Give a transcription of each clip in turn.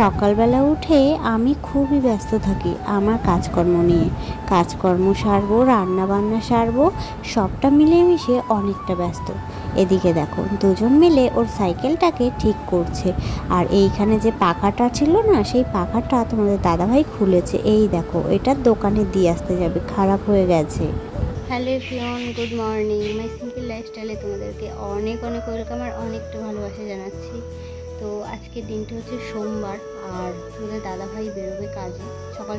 সকালবেলা উঠে আমি খুবই ব্যস্ত থাকি আমার কাজকর্ম নিয়ে। কাজকর্ম সারবো, রান্নাবান্না সারবো, সবটা মিলিয়ে মিশিয়ে অনেকটা ব্যস্ত। এদিকে দেখো দুজন মিলে ওর সাইকেলটাকে ঠিক করছে। আর এইখানে যে পাখাটা ছিল না, সেই পাখাটা তোমাদের দাদাভাই খুলেছে। এই দেখো, এটা দোকানে দিয়ে আসতে যাবে, খারাপ হয়ে গেছে। Hello everyone, good morning. My simple লাইফস্টাইলে তোমাদেরকে অনেক অনেক ওয়েলকাম আর অনেকটা ভালোবাসা জানাচ্ছি। তো আজকের দিনটা হচ্ছে সোমবার, আর তোমাদের দাদাভাই বেরোবে কাজে। সকাল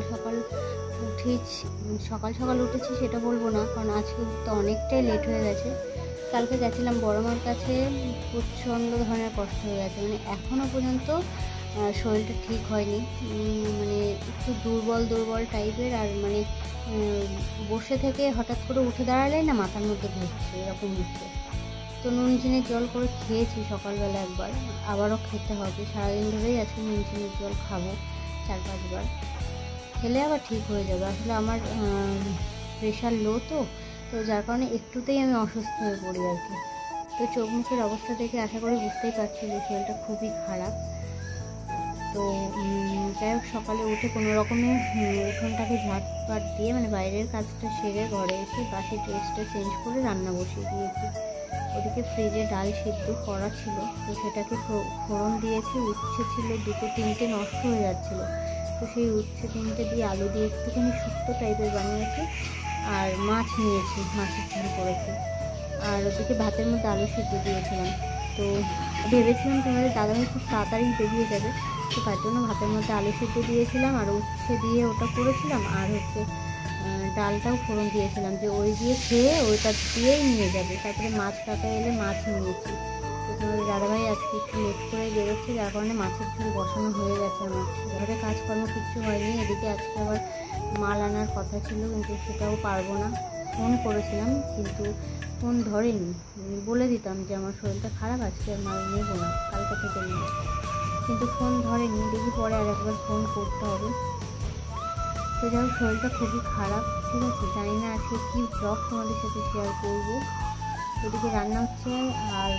সকাল উঠেছি সেটা বলবো না, কারণ আজকে তো অনেকটাই লেট হয়ে গেছে। কালকে গেছিলাম বড় মার কাছে, প্রচণ্ড ধরনের কষ্ট হয়ে গেছে, মানে এখনও পর্যন্ত শরীরটা ঠিক হয়নি। মানে একটু দুর্বল টাইপের, আর মানে বসে থেকে হঠাৎ করে উঠে দাঁড়ালেই না মাথার মধ্যে ঘুরছে, এরকম হচ্ছে। তো নুন চিনির জল করে খেয়েছি সকালবেলা একবার, আবারও খেতে হবে। সারাদিন ধরেই আজকে নুন চিনির জল খাবো 4-5 বার, খেলে আবার ঠিক হয়ে যাবে। আসলে আমার প্রেশার লো, তো যার কারণে একটুতেই আমি অসুস্থ হয়ে পড়ি আর কি। তো চোখ মুখের অবস্থা দেখে আশা করি বুঝতেই পারছি যে শরীরটা খুবই খারাপ। তো যাই হোক, সকালে উঠে কোনো রকমে উঠোনটাকে ঝাঁটপাট দিয়ে, মানে বাইরের কাজটা সেরে ঘরে এসে বাসি ড্রেসটা চেঞ্জ করে রান্না বসিয়ে দিয়েছি। ওদিকে ফ্রিজে ডাল সিদ্ধ করা ছিল, তো সেটাকে ফোড়ন দিয়েছি। উচ্ছে ছিল 2-3টে, নষ্ট হয়ে যাচ্ছিলো, তো সেই উচ্ছে 3টে দিয়ে আলু দিয়ে একটুখানি শুক্তো টাইপের বানিয়েছি। আর মাছ নিয়েছি, মাছের ঝোল করেছি। আর ওদিকে ভাতের মধ্যে আলু সিদ্ধ দিয়েছিলাম। তো ভেবেছিলাম তোমাদের দাদাভাই খুব তাড়াতাড়ি বেরিয়ে যাবে, তো তার জন্য ভাতের মধ্যে আলু সিদ্ধ দিয়েছিলাম, আর উচ্ছে দিয়ে ওটা করেছিলাম। আর হচ্ছে ডালটাও ফোড়ন দিয়েছিলাম, যে ওই দিয়ে খেয়ে ওইটা দিয়েই নিয়ে যাবে। তারপরে মাছ কাটা এলে মাছ নিয়েছি। তো তোমাদের দাদাভাই আজকে একটু লেট করে বেরোচ্ছে, যার কারণে মাছের ঝোল বসানো হয়ে গেছে আমার। ঘরে কাজকর্ম কিচ্ছু হয়নি। এদিকে আজকে আবার মাল আনার কথা ছিল, কিন্তু সেটাও পারবো না। ফোন করেছিলাম কিন্তু ফোন ধরেনি। বলে দিতাম যে আমার শরীরটা খারাপ, আজকে আর মাল নেবো না, কালকে থেকে নেব, কিন্তু ফোন ধরেনি। দেখি পরে আর একবার ফোন করতে হবে। তো যাই হোক, শরীরটা খুবই খারাপ, ঠিক আছে। জানি না আজকে কী ব্লগ তোমাদের সাথে শেয়ার করবো। ওদিকে রান্না হচ্ছে আর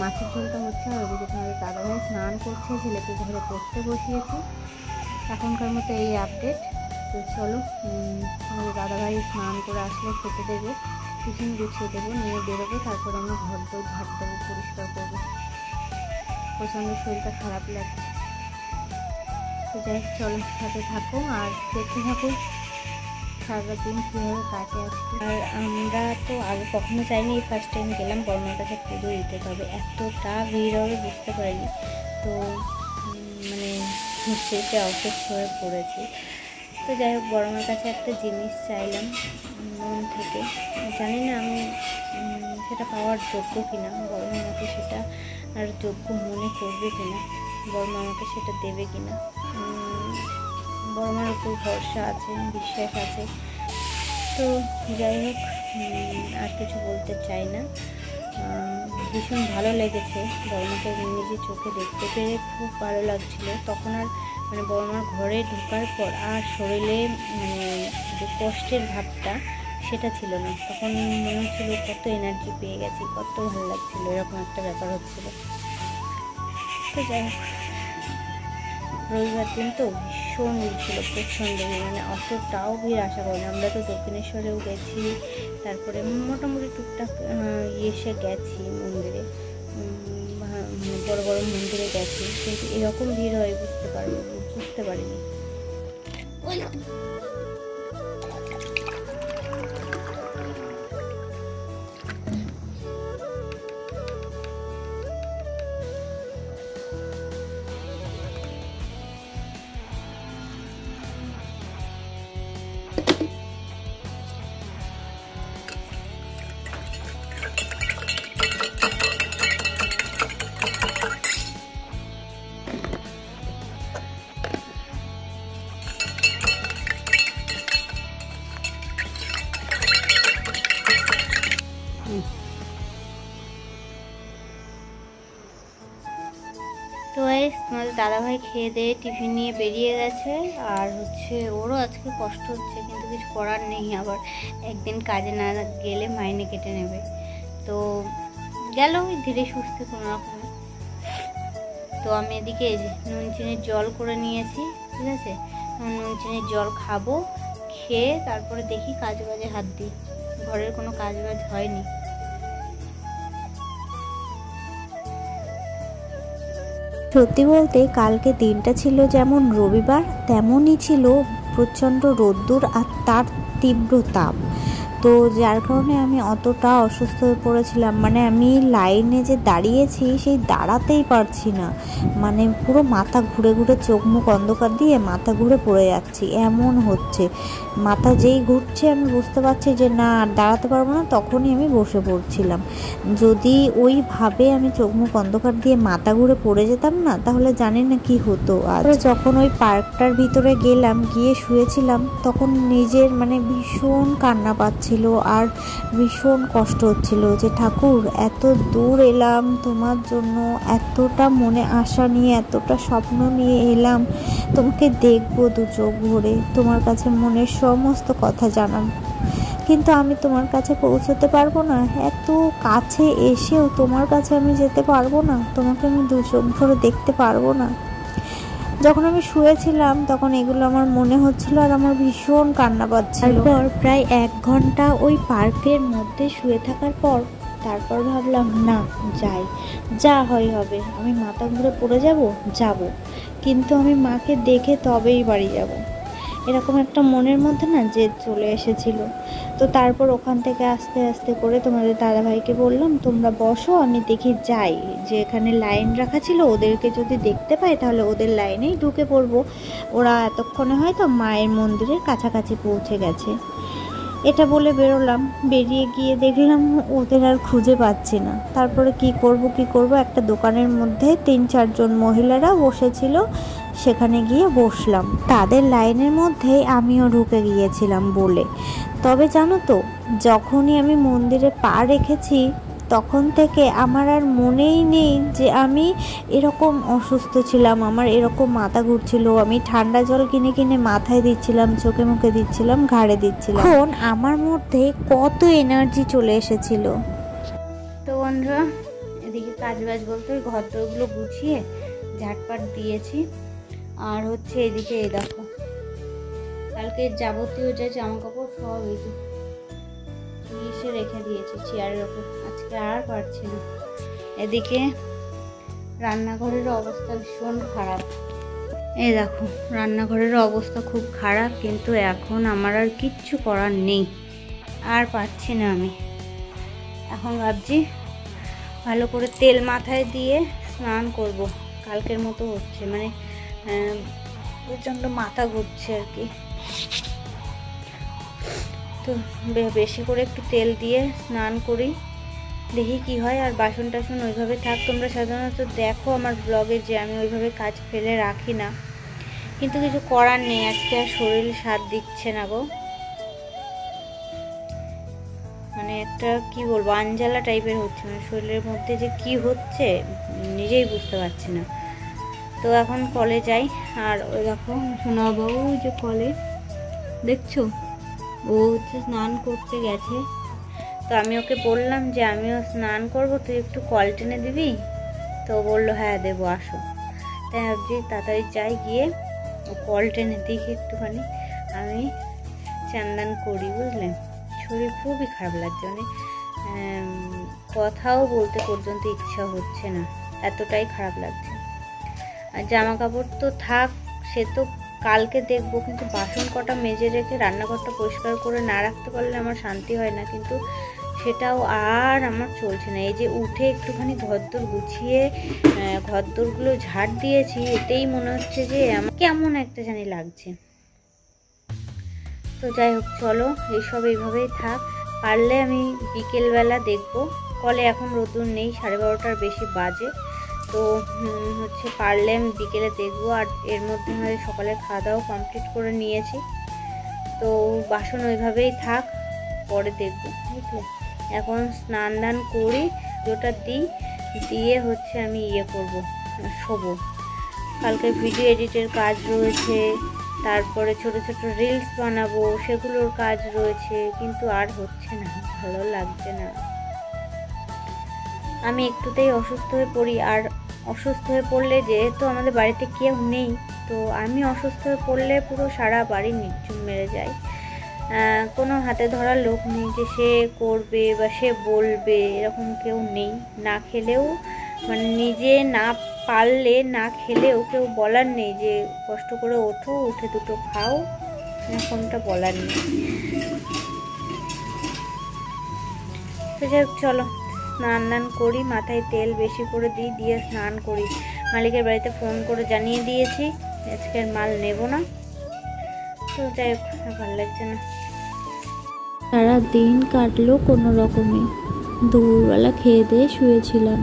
মাছের ঝোলটা হচ্ছে, আর ওদিকে তোমাদের দাদাভাই স্নান করছে, ছেলেকে ঘরে পড়তে বসিয়েছি। এখনকার মতো এই আপডেট। তো চলো, আমাদের দাদাভাই স্নান করে আসলে খেতে দেবে, টিফিন গুছিয়ে দেবো, নিয়ে বেরোবে। তারপর আমি ঘর দৌড় ঝাঁট দেবো, পরিষ্কার করবো। প্রচণ্ড শরীরটা খারাপ লাগছে। তো যাই হোক, চলো সাথে থাকো আর দেখতে থাকো সারাদিন কীভাবে কাজে আসছি। আর আমরা তো আগে কখনো চাইনি, এই ফার্স্ট টাইম গেলাম বড়মার কাছে পুজো দিতে, তবে এতটা ভিড় হবে বুঝতে পারিনি। তো মানে শেষে অসুস্থ হয়ে পড়েছি। তো যাই হোক, বড়মার কাছে একটা জিনিস চাইলাম মন থেকে। জানি না আমি সেটা পাওয়ার যোগ্য কিনা, বড়মা আমাকে সেটা আর যোগ্য মনে করবে কিনা, বড়মা আমাকে সেটা দেবে কিনা। বড়মার উপর ভরসা আছে, বিশ্বাস আছে। তো যাই হোক, আর কিছু বলতে চাই না। ভীষণ ভালো লেগেছে বড়মাকে নিজের চোখে দেখতে পেরে, খুব ভালো লাগছিল। তখন আর মানে বড়মার ঘরে ঢোকার পর আর শরীরে মানে যে কষ্টের ভাবটা সেটা ছিল না। তখন মনে হচ্ছিল কত এনার্জি পেয়ে গেছি, কত ভালো লাগছিল, এরকম একটা ব্যাপার হচ্ছিল। তো যাই হোক, রবিবার দিন তো ভীষণ ভিড় ছিল, প্রচণ্ড ভিড়, মানে অতটাও ভিড় আশা করিনি। আমরা তো দক্ষিণেশ্বরেও গেছি, তারপরে মোটামুটি টুকটাক এসে গেছি মন্দিরে, বড় বড় মন্দিরে গেছি, কিন্তু এরকম ভিড় হয় বুঝতে পারিনি। তো তোমাদের দাদাভাই খেয়ে দিয়ে টিফিন নিয়ে বেরিয়ে গেছে। আর হচ্ছে ওরও আজকে কষ্ট হচ্ছে, কিন্তু কিছু করার নেই, আবার একদিন কাজে না গেলে মাইনে কেটে নেবে। তো গেল ধীরে সুস্থে কোনো রকমে। তো আমি এদিকে এই যে নুন চিনির জল করে নিয়েছি, ঠিক আছে। নুন চিনির জল খাবো, খেয়ে তারপরে দেখি কাজ বাজে হাত দিই। ঘরের কোনো কাজ বাজ হয়নি। সত্যি বলতে কালকে দিনটা ছিল যেমন রবিবার, তেমনই ছিল প্রচণ্ড রোদ্দুর আর তার তীব্র তাপ। তো যার কারণে আমি অতটা অসুস্থ হয়ে পড়েছিলাম। মানে আমি লাইনে যে দাঁড়িয়েছি সেই দাঁড়াতেই পারছি না, মানে পুরো মাথা ঘুরে ঘুরে, চোখ মুখ অন্ধকার দিয়ে মাথা ঘুরে পড়ে যাচ্ছি, এমন হচ্ছে। মাথা যেই ঘুরছে আমি বুঝতে পারছি যে না আর দাঁড়াতে পারবো না, তখনই আমি বসে পড়ছিলাম। যদি ওইভাবে আমি চোখ মুখ অন্ধকার দিয়ে মাথা ঘুরে পড়ে যেতাম না, তাহলে জানি না কি হতো। আর যখন ওই পার্কটার ভিতরে গেলাম, গিয়ে শুয়েছিলাম, তখন নিজের মানে ভীষণ কান্না পাচ্ছিল আর ভীষণ কষ্ট হচ্ছিল যে ঠাকুর এত দূর এলাম তোমার জন্য, এতটা মনে আশা নিয়ে, এতটা স্বপ্ন নিয়ে এলাম, তোমাকে দেখবো দু চোখ ভরে, তোমার কাছে মনের সমস্ত কথা জানাবো, কিন্তু আমি তোমার কাছে পৌঁছতে পারবো না। এত কাছে এসেও তোমার কাছে আমি যেতে পারবো না, তোমাকে আমি দু চোখ ভরে দেখতে পারবো না। যখন আমি শুয়েছিলাম তখন এগুলো আমার মনে হচ্ছিল আর আমার ভীষণ কান্না পাচ্ছিল। তারপর প্রায় 1 ঘন্টা ওই পার্কের মধ্যে শুয়ে থাকার পর তারপর ভাবলাম না যাই, যা হয় হবে, আমি মাথা ঘুরে পড়ে যাব, কিন্তু আমি মাকে দেখে তবেই বাড়ি যাব, এরকম একটা মনের মধ্যে না জেদ চলে এসেছিল। তো তারপর ওখান থেকে আস্তে আস্তে করে তোমাদের দাদাভাইকে বললাম তোমরা বসো, আমি দেখি যাই, যে এখানে লাইন রাখা ছিল ওদেরকে যদি দেখতে পাই তাহলে ওদের লাইনেই ঢুকে পড়বো, ওরা এতক্ষণে হয়তো মায়ের মন্দিরের কাছাকাছি পৌঁছে গেছে। এটা বলে বেরোলাম, বেরিয়ে গিয়ে দেখলাম ওদের আর খুঁজে পাচ্ছি না। তারপরে কি করব, একটা দোকানের মধ্যে 3-4 জন মহিলারা বসেছিল, সেখানে গিয়ে বসলাম। তাদের লাইনের মধ্যেই আমিও ঢুকে গিয়েছিলাম বলে। তবে জানো তো, যখনই আমি মন্দিরে পা রেখেছি তখন থেকে আমার আর মনেই নেই যে আমি এরকম অসুস্থ ছিলাম, আমার এরকম মাথা ঘুরছিল, আমি ঠান্ডা জল কিনে কিনে মাথায় দিচ্ছিলাম, চোখে মুখে দিচ্ছিলাম, ঘাড়ে দিচ্ছিলাম। এখন আমার মধ্যে কত এনার্জি চলে এসেছিল। তো বন্ধুরা, এদিকে কাজ বাজ বলতে ওই ঘর দরগুলো গুছিয়ে ঝাটপাট দিয়েছি। আর হচ্ছে এদিকে এই দেখো কালকে যাবতীয় যে জামা কাপড় সব এই যে এসে রেখে দিয়েছি চেয়ারের ওপর, আজকে আর পারছি না। এদিকে রান্নাঘরের অবস্থা ভীষণ খারাপ, এই দেখো রান্নাঘরের অবস্থা খুব খারাপ, কিন্তু এখন আমার আর কিচ্ছু করার নেই, আর পারছি না আমি। এখন ভাবছি ভালো করে তেল মাথায় দিয়ে স্নান করব, কালকের মতো হচ্ছে, মানে প্রচণ্ড মাথা ঘুরছে আর কি। তো বেশি করে একটু তেল দিয়ে স্নান করি, দেখি কি হয়। আর বাসন টাসন ওইভাবে থাক, তোমরা সাধারণত দেখো আমার ব্লগে যে আমি ওইভাবে কাজ ফেলে রাখি না, কিন্তু কিছু করার নেই, আজকে আর শরীর সাথ দিচ্ছে না গো। মানে একটা কি বলবো, আঞ্জালা টাইপের হচ্ছে, মানে শরীরের মধ্যে যে কি হচ্ছে নিজেই বুঝতে পারছি না। তো এখন কলে যাই, আর ওই দেখো শোনাবো যে কলে দেখছো ও হচ্ছে স্নান করতে গেছে। তো আমি ওকে বললাম যে আমিও স্নান করবো, তুই একটু কল টেনে দিবি? তো বললো হ্যাঁ দেবো, আসো। তাই ভাবছি তাড়াতাড়ি যাই, গিয়ে কল টেনে দিই একটুখানি, আমি চান করি, বুঝলেন। শরীর খুবই খারাপ লাগছে, মানে কথাও বলতে পর্যন্ত ইচ্ছা হচ্ছে না, এতটাই খারাপ লাগছে। আর জামা কাপড় তো থাক, সে তো কালকে দেখবো, কিন্তু বাসন কটা মেজে রেখে রান্নাঘরটা পরিষ্কার করে না রাখতে পারলে আমার শান্তি হয় না, কিন্তু সেটাও আর আমার চলছে না। এই যে উঠে একটুখানি ঘরদোর গুছিয়ে ঘরদোরগুলো ঝাড় দিয়েছি, এতেই মনে হচ্ছে যে আমার কেমন একটা জানি লাগছে। তো যাই হোক, চলো এইসব এইভাবেই থাক, পারলে আমি বিকেলবেলা দেখবো। কলে এখন রোদ্দুর নেই, 12:30টার বেশি বাজে, তো হচ্ছে পারলে আমি বিকেলে দেখবো। আর এর মধ্যে আমাদের সকালে খাওয়া দাওয়া কমপ্লিট করে নিয়েছি, তো বাসন ওইভাবেই থাক, পরে দেখবো, বুঝলে। এখন স্নান দান করি, ওটা দিয়ে হচ্ছে আমি করবো, শোবো। কালকে ভিডিও এডিটের কাজ রয়েছে, তারপরে ছোট ছোট রিলস বানাবো, সেগুলোর কাজ রয়েছে, কিন্তু আর হচ্ছে না, ভালো লাগছে না। আমি একটুতেই অসুস্থ হয়ে পড়ি, আর অসুস্থ হয়ে পড়লে, যেহেতু আমাদের বাড়িতে কেউ নেই, তো আমি অসুস্থ হয়ে পড়লে পুরো সারা বাড়ি নির্জুম মেরে যায়। কোনো হাতে ধরার লোক নেই যে সে করবে বা সে বলবে, এরকম কেউ নেই। না খেলেও মানে নিজে না পারলে না খেলেও কেউ বলার নেই যে কষ্ট করে ওঠো, উঠে দুটো খাও, এরকমটা বলার নেই। তো যাই হোক, চলো স্নান করি, মাথায় তেল বেশি করে দিয়ে স্নান করি। মালিকের বাড়িতে ফোন করে জানিয়ে দিয়েছি আজকের মাল নেব না। তো যাই হোক, ভালো লাগছে না। সারা দিন কাটলো কোনো রকমে। দুপুরবেলা খেয়ে দিয়ে শুয়েছিলাম,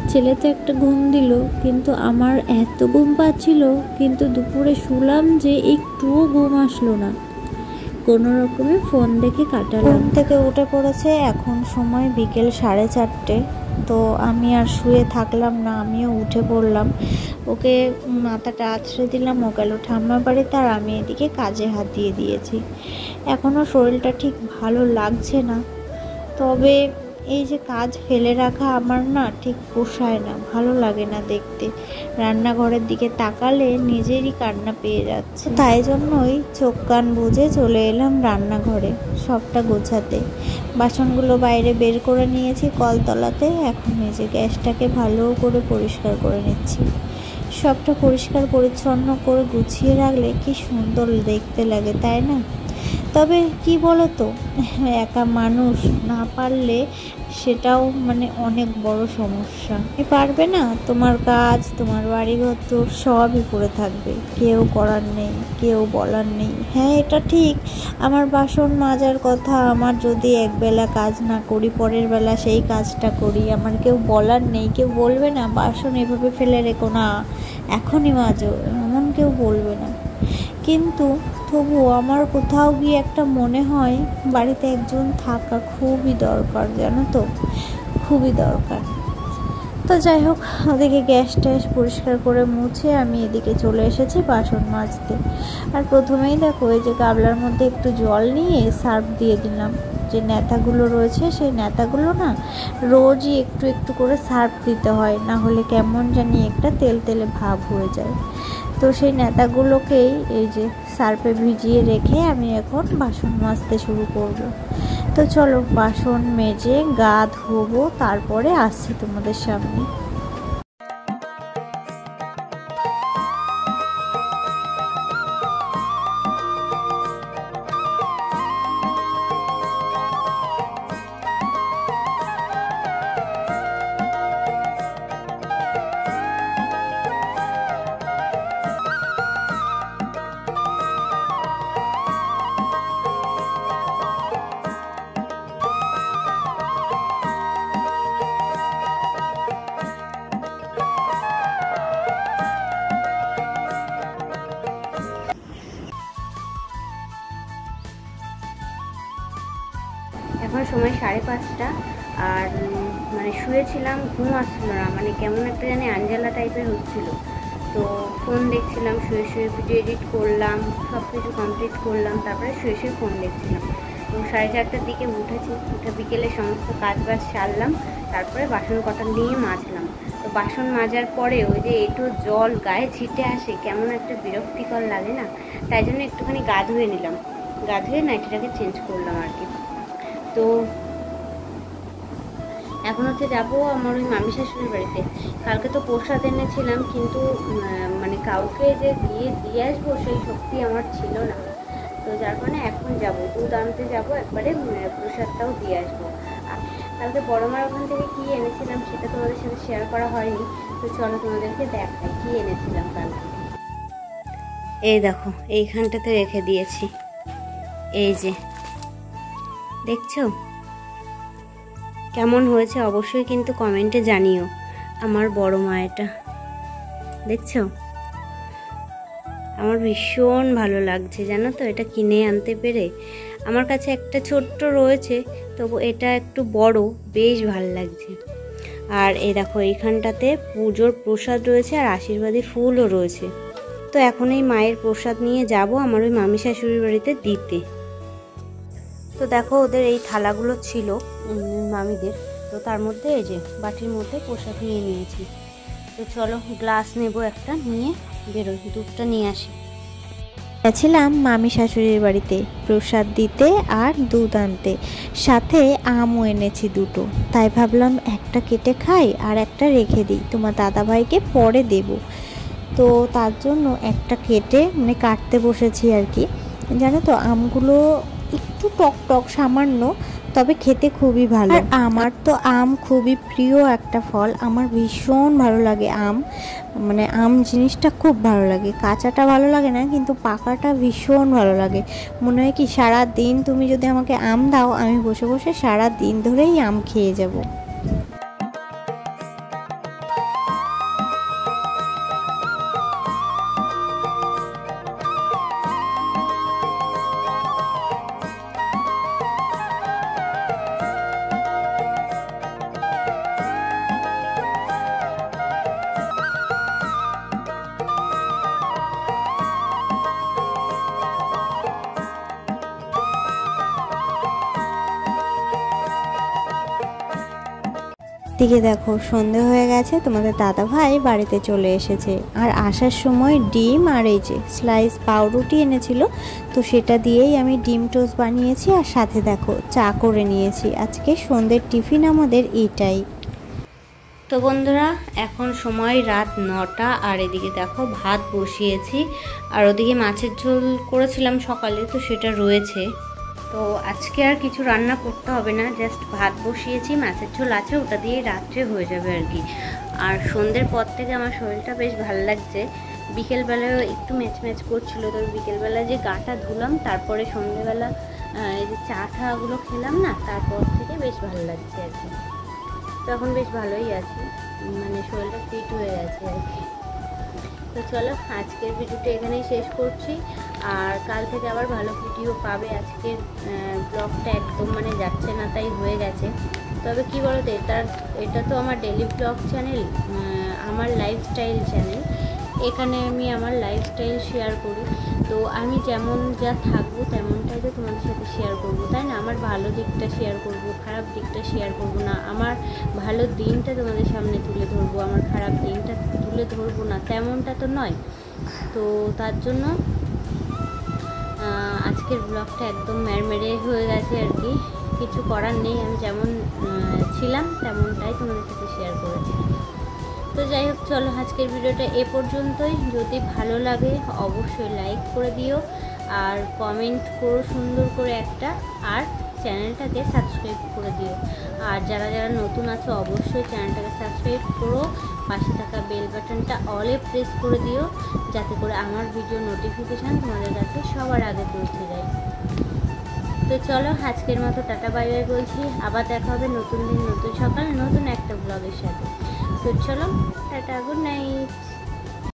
ছেলে তো একটা ঘুম দিল, কিন্তু আমার এত ঘুম পাচ্ছিল, কিন্তু দুপুরে শুলাম যে একটুও ঘুম আসলো না। কোনো রকমে ফোন দেখে কাটালাম। ঘুম থেকে উঠে পড়েছে, এখন সময় বিকেল 4:30। তো আমি আর শুয়ে থাকলাম না, আমিও উঠে পড়লাম। ওকে মাথাটা আছড়ে দিলাম, ও গেল ঠাম্মার বাড়িতে, আর আমি এদিকে কাজে হাত দিয়ে দিয়েছি। এখনও শরীরটা ঠিক ভালো লাগছে না, তবে এই যে কাজ ফেলে রাখা আমার না ঠিক পোষায় না, ভালো লাগে না দেখতে। রান্নাঘরের দিকে তাকালে নিজেরই কান্না পেয়ে যাচ্ছে, তাই জন্যই চোখ কান বুজে চলে এলাম রান্নাঘরে সবটা গোছাতে। বাসনগুলো বাইরে বের করে নিয়েছি কলতলাতে, এখন এই যে গ্যাসটাকে ভালো করে পরিষ্কার করে নিচ্ছি। সবটা পরিষ্কার পরিচ্ছন্ন করে গুছিয়ে রাখলে কি সুন্দর দেখতে লাগে, তাই না? তবে কি বলো তো, একা মানুষ না পারলে সেটাও মানে অনেক বড় সমস্যা। পারবে না, তোমার কাজ, তোমার বাড়িঘর তো সবই করে থাকবে, কেউ করার নেই, কেউ বলার নেই। হ্যাঁ, এটা ঠিক, আমার বাসন মাজার কথা, আমার যদি একবেলা কাজ না করি, পরের বেলা সেই কাজটা করি, আমার কেউ বলার নেই, কেউ বলবে না বাসন এভাবে ফেলে রেখো না, এখনই মাজো, এমন কেউ বলবে না। কিন্তু তবুও আমার কোথাও গিয়ে একটা মনে হয় বাড়িতে একজন থাকা খুবই দরকার, জানো তো, খুবই দরকার। তো যাই হোক, ওদিকে গ্যাস ট্যাস পরিষ্কার করে মুছে আমি এদিকে চলে এসেছি বাসন মাজতে। আর প্রথমেই দেখো, এই যে গামলার মধ্যে একটু জল নিয়ে সার্ফ দিয়ে দিলাম। যে নেতাগুলো রয়েছে সেই নেতাগুলো না রোজই একটু একটু করে সার্ফ দিতে হয়, না হলে কেমন জানি একটা তেল তেলে ভাব হয়ে যায়। তো সেই নেতাগুলোকেই এই যে সার্ফে ভিজিয়ে রেখে আমি এখন বাসন মাজতে শুরু করব। তো চলো বাসন মেজে গা ধোবো, তারপরে আসছি তোমাদের সামনে। এখন সময় 5:30, আর মানে শুয়েছিলাম, ঘুম আসছিল না, মানে কেমন একটা জানি আঞ্জালা টাইপের হচ্ছিল। তো ফোন দেখছিলাম, শুয়ে শুয়ে ভিডিও এডিট করলাম, সব কিছু কমপ্লিট করলাম, তারপরে শুয়ে শুয়ে ফোন দেখছিলাম। তো 4:30টার দিকে উঠেছি, উঠে বিকেলে সমস্ত কাজ বাজ সারলাম, তারপরে বাসন কটা নিয়ে মাজলাম। তো বাসন মাজার পরে ওই যে একটু জল গায়ে ছিটে আসে, কেমন একটা বিরক্তিকর লাগে না, তাই জন্য একটুখানি গা ধুয়ে নিলাম, গা ধুয়ে নাইটিটাকে চেঞ্জ করলাম আর কি। তো এখন হচ্ছে যাবো আমার ওই মামি শাশুড়ির বাড়িতে। কালকে তো প্রসাদ এনেছিলাম, কিন্তু মানে কাউকে যে দিয়ে আসবো সেই শক্তি আমার ছিল না, তো যার কারণে এখন যাব, দুধ আনতে যাবো, একবারে প্রসাদটাও দিয়ে আসবো। কালকে বড় মার ওখান থেকে কী এনেছিলাম সেটা তোমাদের সাথে শেয়ার করা হয়নি, তো চলো তোমাদেরকে দেখাই কী এনেছিলাম কালকে। এই দেখো, এইখানটাতে রেখে দিয়েছি, এই যে দেখছো কেমন হয়েছে, অবশ্যই কিন্তু কমেন্টে জানিও। আমার বড় মা, এটা দেখছো, আমার ভীষণ ভালো লাগছে জানো তো, এটা কিনে আনতে পেরে। আমার কাছে একটা ছোট্ট রয়েছে, তবু এটা একটু বড়, বেশ ভালো লাগছে। আর এই দেখো, এইখানটাতে পুজোর প্রসাদ রয়েছে আর আশীর্বাদী ফুলও রয়েছে। তো এখন এই মায়ের প্রসাদ নিয়ে যাব আমার ওই মামি শাশুড়ির বাড়িতে দিতে। তো দেখো, ওদের এই থালাগুলো ছিল মামিদের, তো তার মধ্যে এই যে বাটির মধ্যে প্রসাদ নিয়ে নিয়েছি। তো চলো গ্লাস নেব একটা, নিয়ে বেরোই, দুধটা নিয়ে আসি। গেছিলাম মামি শাশুড়ির বাড়িতে প্রসাদ দিতে আর দুধ আনতে, সাথে আমও এনেছি দুটো। তাই ভাবলাম একটা কেটে খাই আর একটা রেখে দিই, তোমার দাদাভাইকে পরে দেব। তো তার জন্য একটা কেটে মানে কাটতে বসেছি আর কি। জানো তো আমগুলো একটু টক টক সামান্য, তবে খেতে খুবই ভালো। আর আমার তো আম খুবই প্রিয় একটা ফল, আমার ভীষণ ভালো লাগে আম, মানে আম জিনিসটা খুব ভালো লাগে। কাঁচাটা ভালো লাগে না, কিন্তু পাকাটা ভীষণ ভালো লাগে। মনে হয় কি সারা দিন তুমি যদি আমাকে আম দাও, আমি বসে বসে সারা দিন ধরেই আম খেয়ে যাব। দিকে দেখো সন্ধে হয়ে গেছে, তোমাদের দাদা ভাই বাড়িতে চলে এসেছে। আর আসার সময় ডিম আর এই যে স্লাইস পাউরুটি এনেছিল, তো সেটা দিয়েই আমি ডিম টোস্ট বানিয়েছি, আর সাথে দেখো চা করে নিয়েছি। আজকে সন্ধ্যের টিফিন আমাদের এটাই। তো বন্ধুরা এখন সময় রাত 9টা, আর এদিকে দেখো ভাত বসিয়েছি, আর ওদিকে মাছের ঝোল করেছিলাম সকালে, তো সেটা রয়েছে। তো আজকে আর কিছু রান্না করতে হবে না, জাস্ট ভাত বসিয়েছি, মাছের ঝোল আছে, ওটা দিয়ে রাত্রে হয়ে যাবে আর কি। আর সন্ধ্যের পর থেকে আমার শরীরটা বেশ ভালো লাগছে। বিকেলবেলায়ও একটু ম্যাচ করছিল, তো বিকেলবেলা যে গাটা ধুলাম, তারপরে সন্ধ্যেবেলা এই যে চা ঠাগুলো খেলাম না, তারপর থেকে বেশ ভালো লাগছে আর কি। তো এখন বেশ ভালোই আছে, মানে শরীরটা ফিট হয়ে গেছে আর কি। তো চলো আজকের ভিডিওটা এখানেই শেষ করছি, আর কাল থেকে আবার ভালো ভিডিও পাবে। আজকের ব্লগটা একদম মানে যাচ্ছে না তাই হয়ে গেছে। তবে কি বলতো, এটা তো আমার ডেলি ব্লগ চ্যানেল, আমার লাইফস্টাইল চ্যানেল। এখানে আমি আমার লাইফস্টাইল শেয়ার করি, তো আমি যেমন যা থাকবো তেমনটাই তো তোমাদের সাথে শেয়ার করব, তাই না? আমার ভালো দিকটা শেয়ার করব, খারাপ দিকটা শেয়ার করব না। আমার ভালো দিনটা তোমাদের সামনে তুলে ধরবো, আমার খারাপ দিনটা তুলে ধরবো না, তেমনটা তো নয়। তো তার জন্য আজকের ব্লগটা একদম মেরে হয়ে গেছে আর কি। কিছু করার নেই, আমি যেমন ছিলাম তেমনটাই তোমাদের সাথে শেয়ার করেছি। তো যাই হোক, চলো আজকের ভিডিওটা এ পর্যন্তই। যদি ভালো লাগে অবশ্যই লাইক করে দিও, আর কমেন্ট করো সুন্দর করে একটা, আর চ্যানেলটাকে সাবস্ক্রাইব করে দিও। আর যারা যারা নতুন আছো অবশ্যই চ্যানেলটাকে সাবস্ক্রাইব করো, পাশে থাকা বেল বাটনটা অলে প্রেস করে দিও, যাতে করে আমার ভিডিও নোটিফিকেশান তোমাদের কাছে সবার আগে পৌঁছে যায়। তো চলো আজকের মতো টাটা বাই বাই বলছি, আবার দেখা হবে নতুন দিন, নতুন সকাল, নতুন একটা ব্লগের সাথে। তো চলো টাটা, গুড নাইট।